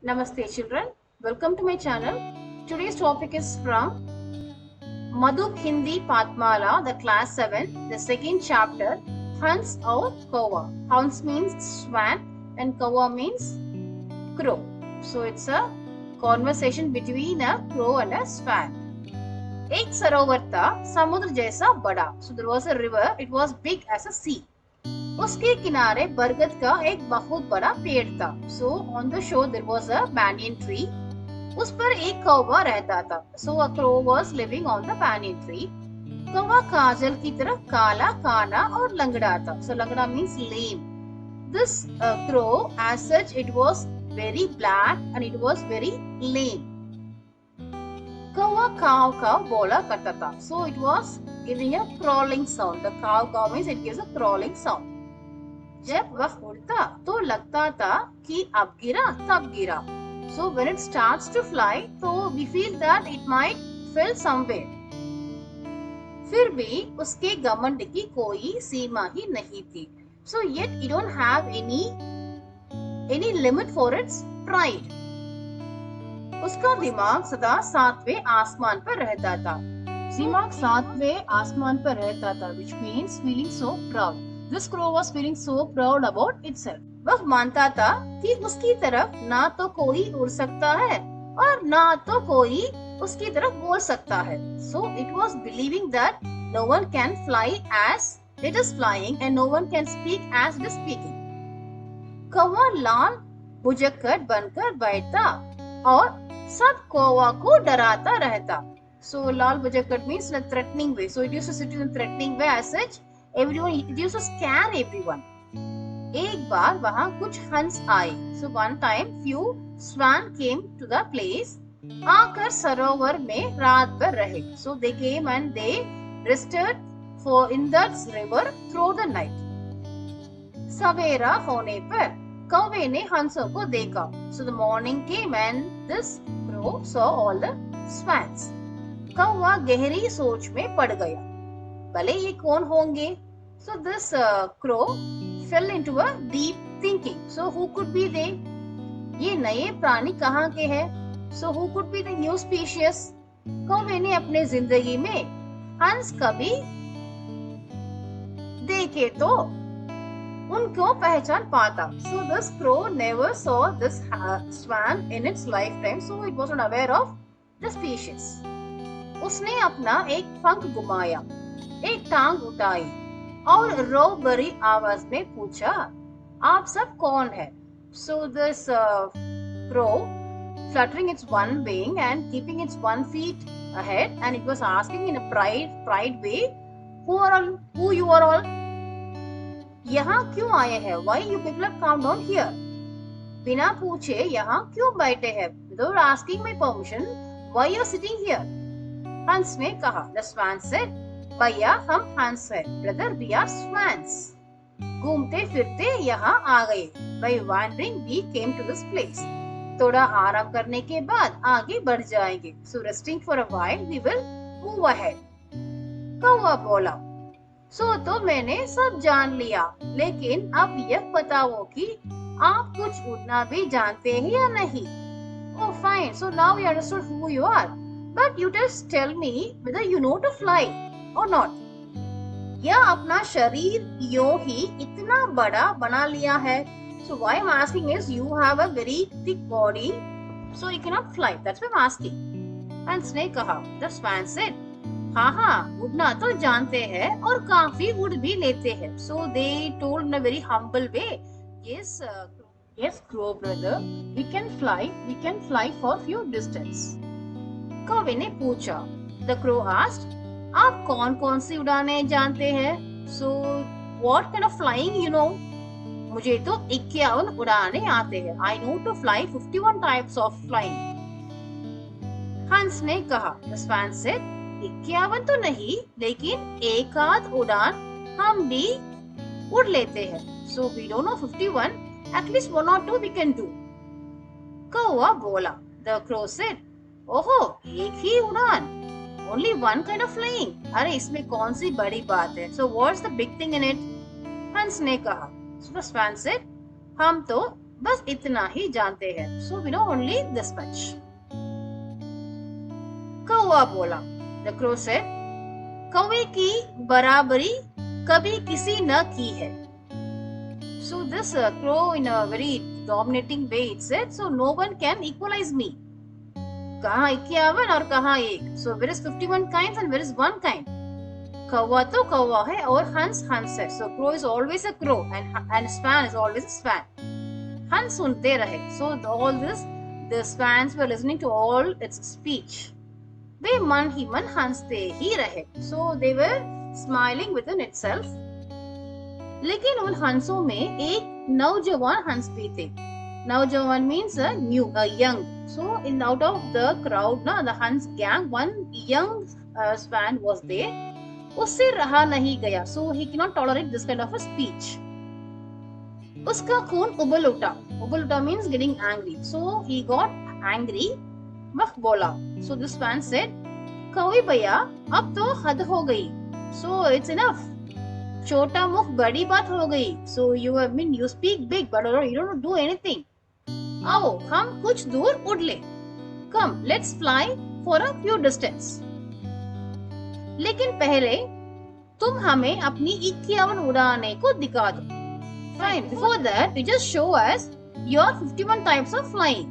Namaste children, welcome to my channel. Today's topic is from Madhuk Hindi Patmala, the class 7, the second chapter, Hans or Kawa. Hans means swan and Kawa means crow. So it's a conversation between a crow and a swan. एक सरोवर था समुद्र जैसा बड़ा. So there was a river, it was big as a sea. उसके किनारे बरगद का एक बहुत बड़ा पेड़ था. So on the shore there was a banyan tree. उस पर एक कौवा रहता था. So a crow was living on the banyan tree. कौवा काजल की तरह काला, काना और लंगड़ा था. सो लंगड़ा means lame. This crow as such it was very black and it was very lame. कौवा काव काव बोला करता था. So it was giving a crawling sound. The cow means it gives a crawling sound. जब वह उड़ता तो लगता था कि अब गिरा तब गिरा. So when it starts to fly, तो we feel that it might fell somewhere. फिर भी उसके घमंड की कोई सीमा ही नहीं थी. So yet it don't have any limit for its pride. उसका दिमाग सदा सातवें आसमान पर रहता था. दिमाग सातवें आसमान पर रहता था, which means feeling so proud. This crow was feeling so proud about itself. वह मानता था कि उसकी तरफ ना तो कोई उड़ सकता है और ना तो कोई उसकी तरफ बोल सकता है. So it was believing that no one can fly as it is flying and no one can speak as it is speaking. कौवा लाल बुझक्कड़ बनकर बैठता और सब कौवा को डराता रहता. So Lal बुझक्कड़ means in a threatening way. So it used to sit in a threatening way as such. Everyone, it used to scare everyone. एक बार वहाँ कुछ हंस आए. So one time few swan came to the place. आकर सरोवर में रात भर रहे. So they came and they rested for in that river through the night. सवेरा होने पर कौवे ने हंसों को देखा. So the morning came and this crow saw all the swans. कौवा गहरी सोच में पड़ गया. भले ये कौन होंगे? So this crow fell into a deep thinking. So who could be they? ये नए प्राणी कहाँ के हैं? So who could be the new species? कौवे ने अपने जिंदगी में हंस कभी देखे तो उनको पहचान पाता. So this crow never saw this swan in its lifetime. So it wasn't aware of the species. उसने अपना एक पंख घुमाया, एक टांग उठाई और रो भरी आवाज में पूछा, आप सब कौन है? So this crow fluttering its one wing and keeping its one feet ahead and it was asking in a pride way, who you are all? यहाँ क्यों आए हैं? Why you people have come down here? बिना पूछे यहाँ क्यों बैठे हैं? Without asking my permission, why you are sitting here? हंस ने कहा. The swan said, भैया हम हंस हैं. Brother we are swans. घूमते फिरते यहाँ आ गए. By wandering we came to this place. थोड़ा आराम करने के बाद आगे बढ़ जाएंगे. So resting for a while we will move ahead. कौवा बोला, सो तो मैंने सब जान लिया, लेकिन अब यह बताओ कि आप कुछ उड़ना भी जानते हैं या नहीं? Oh fine, so now we understood who you are, but you just tell me whether you know to fly or not. या अपना शरीर यूं ही इतना बड़ा बना लिया है. So why I'm asking is you have a very thick body, so you cannot fly. That's why I'm asking. हंस ने कहा. The swan said, हाँ हाँ उड़ना तो जानते हैं और काफी उड़ भी लेते हैं. So they told in a very humble way, yes crow brother, we can fly for few distance. कौवे ने पूछा. The crow asked, आप कौन कौन सी उड़ाने जानते हैं? So what kind of flying you know? मुझे तो 51 उड़ाने आते हैं. I know to fly 51 types of flying. हंस ने कहा. The swan said, 51 तो नहीं, लेकिन एक आध उड़ान हम भी उड़ लेते हैं. So we don't know 51, at least 1 or 2 we can do. कौवा बोला. The crow said, ओहो एक ही उड़ान, only one kind of flying. अरे इसमें कौन सी बड़ी बात है? So what's the big thing in it? हंस ने कहा. So the swan said, हम तो बस इतना ही जानते हैं. So we know only this much. कौवा बोला. The crow said, कौवे की बराबरी कभी किसी न की है. So this crow in a very dominating way it said, so no one can equalize me. कहाँ 51 और कहाँ 1. So where is 51 kinds and where is 1 kind? कौवा तो कौवा है और हंस हंस है. So crow is always a crow and swan is always a swan. हंस सुनते रहे. So all this, the swans were listening to all its speech. वे मन ही मन हंसते ही रहे. So they were smiling within itself. लेकिन उन हंसों में एक नौजवान हंस भी थे. नौजवान means a young. So in out of the crowd, na, the Hans gang, one young swan was there. उससे रहा नहीं गया. So he cannot tolerate this kind of a speech. उसका खून उबल उठा. उबल उठा means getting angry. So he got angry. वह बोला. So this swan said, कौवे भैया अब तो हद हो गई. So it's enough. छोटा मुख बड़ी बात हो गई. So you speak big but you don't do anything. आओ हम कुछ दूर उड़ ले. Come, let's fly for a few distance. लेकिन पहले तुम हमें अपनी 51 उड़ाने को दिखा दो. Fine. Before that, you just show us your 51 types of flying.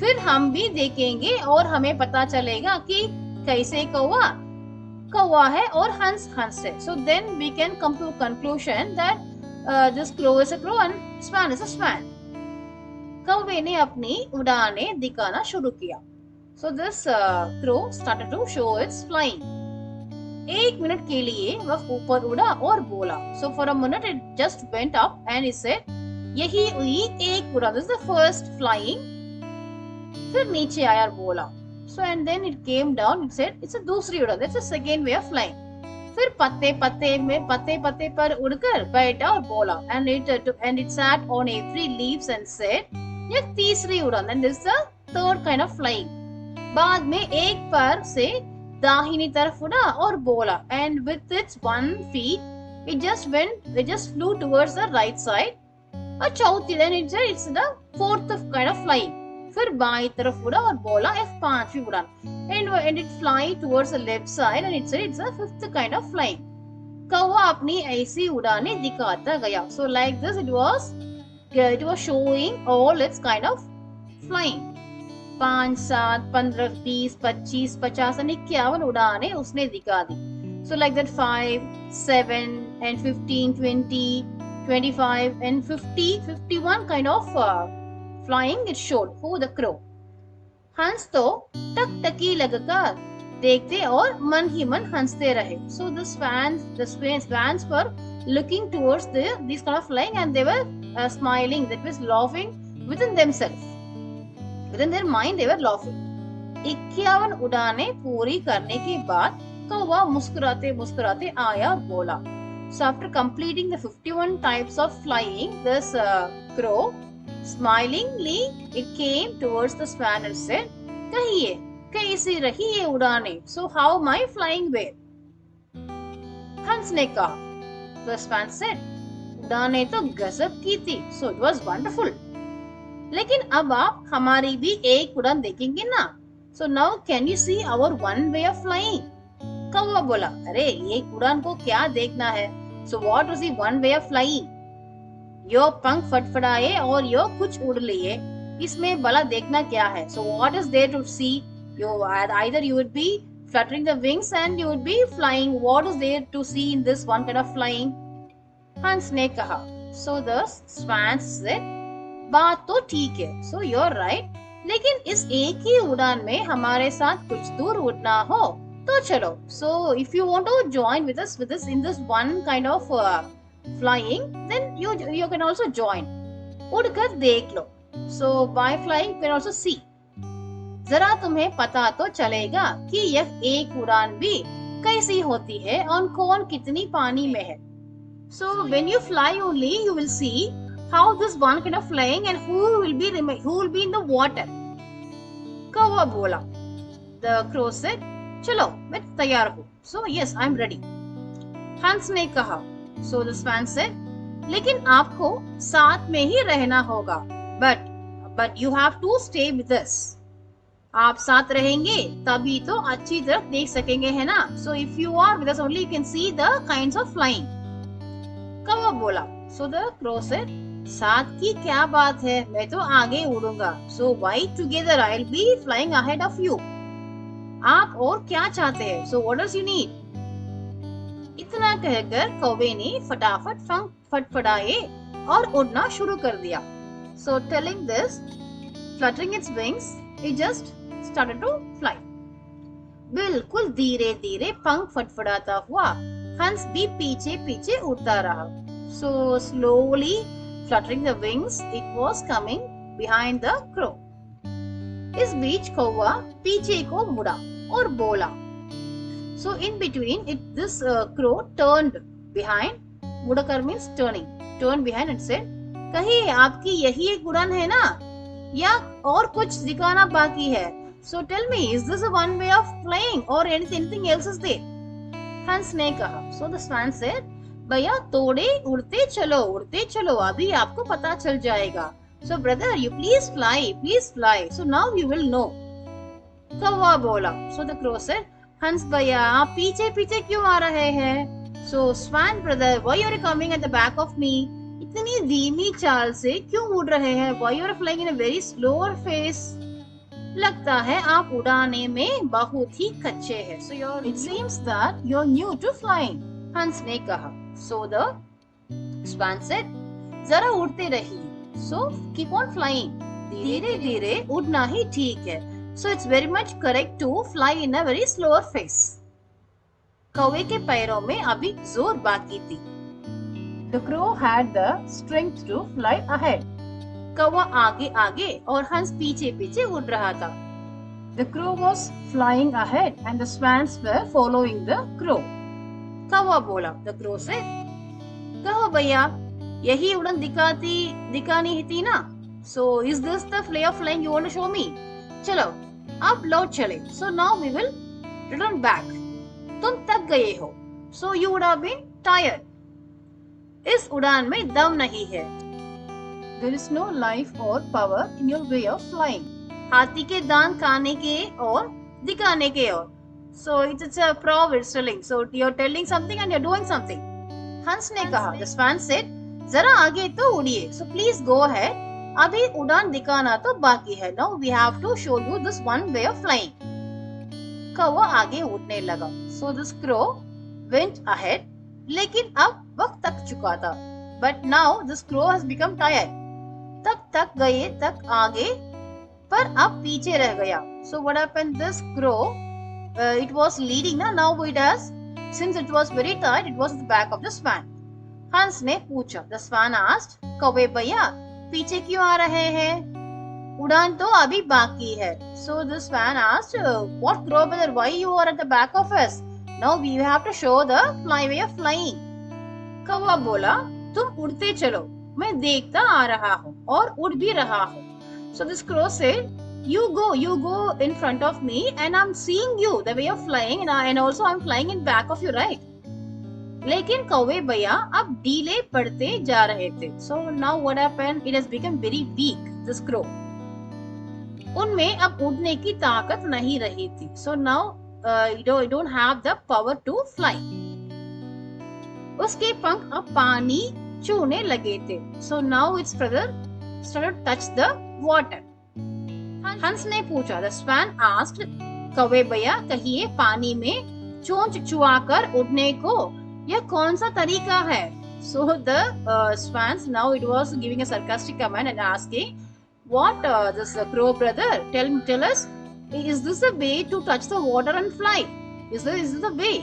फिर हम भी देखेंगे और हमें पता चलेगा कि कैसे कौवा है और हंस हंस है. So then we can come to a conclusion that this crow is a crow and swan is a swan. कौवे ने अपनी उड़ानें दिखाना शुरू किया. So this crow started to show its flying. 1 minute के लिए वह ऊपर उड़ा और बोला. So for a minute it just went up and it said, यही हुई एक उड़ान. This is the first flying. फिर नीचे आया और बोला. So and then it came down. It said, it's a दूसरी उड़ान. That's the second way of flying. फिर पत्ते पर उड़कर बैठा और बोला. And it sat on every leaves and said, यह तीसरी उड़ान. And this is the third kind of flying. बाद में एक पैर से दाहिनी तरफ उड़ा और बोला. And with its one feet, it just flew towards the right side. और चौथी, then it said it's the fourth kind of flying. फिर बाईं तरफ उड़ा और बोला यह पांचवी उड़ान. And it fly towards the left side and it said it's the fifth kind of flying. कौवा अपनी ऐसी उड़ानें दिखाता गया. So like this it was showing all its kind of flying. 5, 7, 15, 20, 25, 50 and 51 उड़ानें उसने दिखा दी. So like that 5, 7 and 15, 20, 25 and 50, 51 kind of flying it showed for the crow. हंस तो टकटकी लगकर देखते और मन ही मन हंसते रहे. So the swans were looking towards these kind of flying and they were smiling, that was laughing within themselves. Within their mind they were laughing. 51 उड़ानें पूरी करने के बाद कौवा मुस्कुराते मुस्कुराते आया और बोला. So after completing the 51 types of flying, this crow smilingly it came towards the swan and said, कहिए कैसी रही ये उड़ानें. So how am I flying well? हंस ने कहा. The swan said, उड़ानें तो गजब की थी. So it was wonderful. लेकिन अब आप हमारी भी एक उड़ान देखेंगे ना. So now can you see our one way of flying? कौवा बोला, अरे एक उड़ान को क्या देखना है. So what was the one way of flying? यो पंख फटफटाए और यो कुछ उड़ लिए, इसमें भला देखना क्या है. So what is there to see? Either you would be fluttering the wings and you would be flying. What is there to see in this one kind of flying? हंस ने कहा. So the swan said, बात तो ठीक है. So you're right. लेकिन इस एक ही उड़ान में हमारे साथ कुछ दूर उड़ना हो तो चलो. So if you want to join with us in this one kind of flying, then you can also join. उड़कर देख लो. So by flying you can also see. जरा तुम्हें पता तो चलेगा कि यह एक उड़ान भी कैसी होती है और कौन कितनी पानी में है. So when you fly only you will see how this one kind of flying and who will be in the water. कौवा बोला. The crow said, चलो मैं तैयार हूँ. So yes, I'm ready. हंस ने कहा. So the swan said, लेकिन आपको साथ में ही रहना होगा। But you have to stay with us. आप साथ रहेंगे तभी तो अच्छी तरह देख सकेंगे, है ना। So if you are with us only you can see the kinds of flying. कौवा बोला, सो द क्रो सेड, साथ की क्या बात है, मैं तो आगे उड़ूंगा। So why together I will be flying ahead of you. आप और क्या चाहते हैं, so what does you need. इतना कहकर कौवे ने फटाफट पंख फटफड़ाए और उड़ना शुरू कर दिया। So telling this, fluttering its wings, it just started to fly. बिल्कुल धीरे धीरे पंख फटफड़ाता हुआ हंस भी पीछे पीछे उड़ता रहा। So slowly fluttering the wings, it was coming behind the crow. इस बीच कौवा पीछे को मुड़ा और बोला। So in between it, this crow turned behind. मुड़कर means turning. Turned behind and said, कहिए आपकी यही एक उड़ान है ना, या और कुछ दिखाना बाकी है। So tell me, is this a one way of flying or anything else is there? हंस ने कहा। So the swan said, भैया तोड़े उड़ते चलो, अभी आपको पता चल जाएगा। So brother, you please fly. So now you will know. कौवा बोला। So the crow said, हंस भैया आप पीछे पीछे क्यों आ रहे हैं। So swan brother, why are you coming at the back of me. इतनी धीमी चाल से क्यों उड़ रहे हैं। Why you are flying in a very slower face. लगता है आप उड़ाने में बहुत ही कच्चे हैं। So your it seems that you are new to flying, हंस ने कहा। सो द स्वान सेड, जरा उड़ते रहिए। सो कीप ऑन फ्लाइंग, धीरे धीरे उड़ना ही ठीक है। So it's very much correct to fly in a very slower pace. कौवे के पैरों में अभी जोर बाकी थी। The crow had the strength to fly ahead. कौवा आगे आगे और हंस पीछे पीछे उड़ रहा था। The crow was flying ahead and the swans were following the crow. कौवा बोला। The crow said, कहो भैया यही उड़न दिखानी थी ना। So is this the way of flying you want to show me? चलो अब लौट चले। So now we will return back. तुम थक गए हो। So you would have been tired. इस उड़ान में दम नहीं है। देयर इज नो लाइफ और power in your way of flying. हाथी के दांत खाने के और दिखाने के और। So it's a proverb telling. So you're telling something and you're doing something. हंस ने कहा। The swan said, जरा आगे तो उड़िए। So please go ahead. अभी उड़ान दिखाना तो बाकी है। Now we have to show you this one way of flying. कौवा आगे उड़ने लगा। So this crow went ahead. लेकिन अब वक्त तक चुका था। But now this crow has become tired. तब तक गए तक आगे, पर अब पीछे रह गया। So what happened? This crow, it was leading ना, now it has, since it was very tired, it was at the back of the swan. हंस ने पूछा। The swan asked, कौवे भैया पीछे क्यों आ रहे हैं, उड़ान तो अभी बाकी है। So the swan asked, what crow brother, why you are at the back of us? Now we have to show the fly way of flying. कौवा बोला, तुम उड़ते चलो, मैं देखता आ रहा हूँ और उड़ भी रहा हूँ। So this crow said, you go in front of me and I'm seeing you the way of flying and also I'm flying in back of you, right? लेकिन कौवे भैया अब ढीले पड़ते जा रहे थे। So now what happened? It has become very weak, this crow. उनमें अब उड़ने की ताकत नहीं रही थी। So now you don't have the power to fly. उसके पंख अब पानी छूने लगे थे। So now its brother started to touch the water. हंस ने पूछा। The swan asked, कौवे भैया कहिए पानी में चोंच चुआकर उड़ने को यह कौन सा तरीका है। So the swans, now it was giving a sarcastic comment and asking, what this crow brother, tell us, is this the way to touch the water and fly? Is this the way?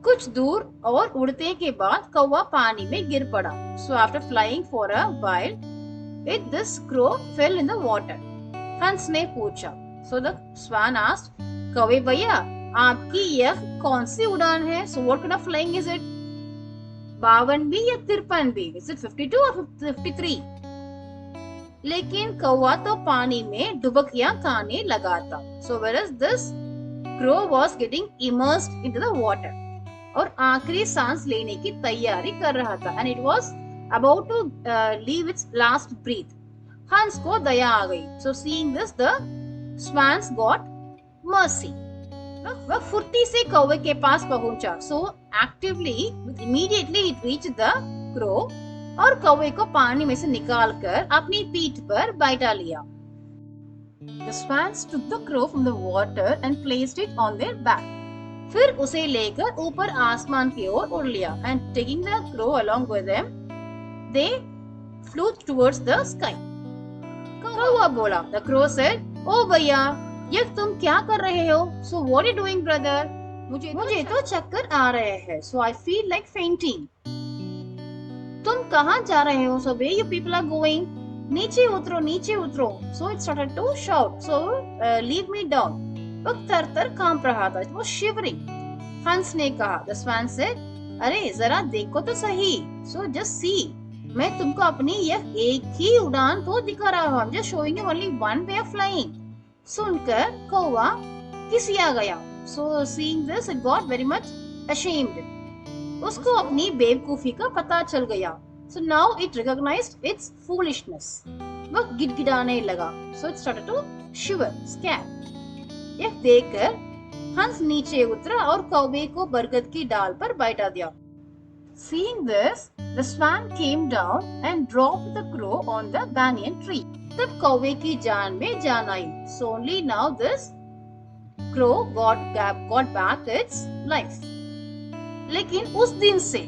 कुछ दूर और उड़ते के बाद कौवा पानी में गिर पड़ा। So after flying for a while, this crow fell in the water. हंस ने पूछा। So the swan asked, कौवे भैया आपकी यह कौन सी उड़ान है। So what kind of flying is it? 52 या 53? Is it 52 or 53? लेकिन कौवा तो पानी में डुबकियां खाने लगा था। So whereas this crow was getting immersed into the water. और आखिरी सांस लेने की तैयारी कर रहा था and it was about to leave its last breath. हंस को दया आ गई। So seeing this the swans got mercy. वह फुर्ती से कौवे के पास पहुंचा। So actively immediately it reached the crow और कौवे को पानी में से निकालकर अपनी पीठ पर बैठा लिया। The swans took the crow from the water and placed it on their back. फिर उसे लेकर ऊपर आसमान की ओर उड़ लिया and taking the crow along with them, they flew towards the sky. कौवा बोला। The crow said, "ओ भैया, ये तुम क्या कर रहे हो? So what are you doing, brother? मुझे तो चक्कर आ रहे हैं। So I feel like fainting. तुम कहाँ जा रहे हो? So where you people are going? नीचे उतरो, नीचे उतरो। So it started to shout. So leave me down. वह थर-थर कांप रहा था। It was shivering. हंस ने कहा। The swan said, अरे जरा देखो तो सही। So just see. मैं तुमको अपनी यह एक ही उड़ान तो दिखा रहा हूँ। I'm just showing you only one way of flying. सुनकर कौवा किसिया गया। So seeing this, it got very much ashamed. उसको अपनी बेवकूफी का पता चल गया। So now it recognized its foolishness. वह गिड़गिड़ाने लगा। So it started to shiver, scare. यह देखकर हंस नीचे उतरा और कौवे को बरगद की डाल पर बैठा दिया। Seeing this, the swan came down and dropped the crow on the banyan tree. तब कौवे की जान में जान आई। So only now this crow got back its life. लेकिन उस दिन से,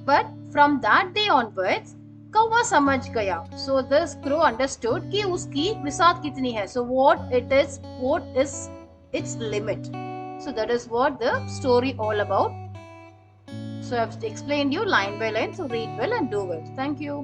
but from that day onwards, कौवा समझ गया। So this crow understood कि उसकी विसात कितनी है। So what is its limit. So that is what the story all about. So I have explained you line by line. So read well and do well. Thank you.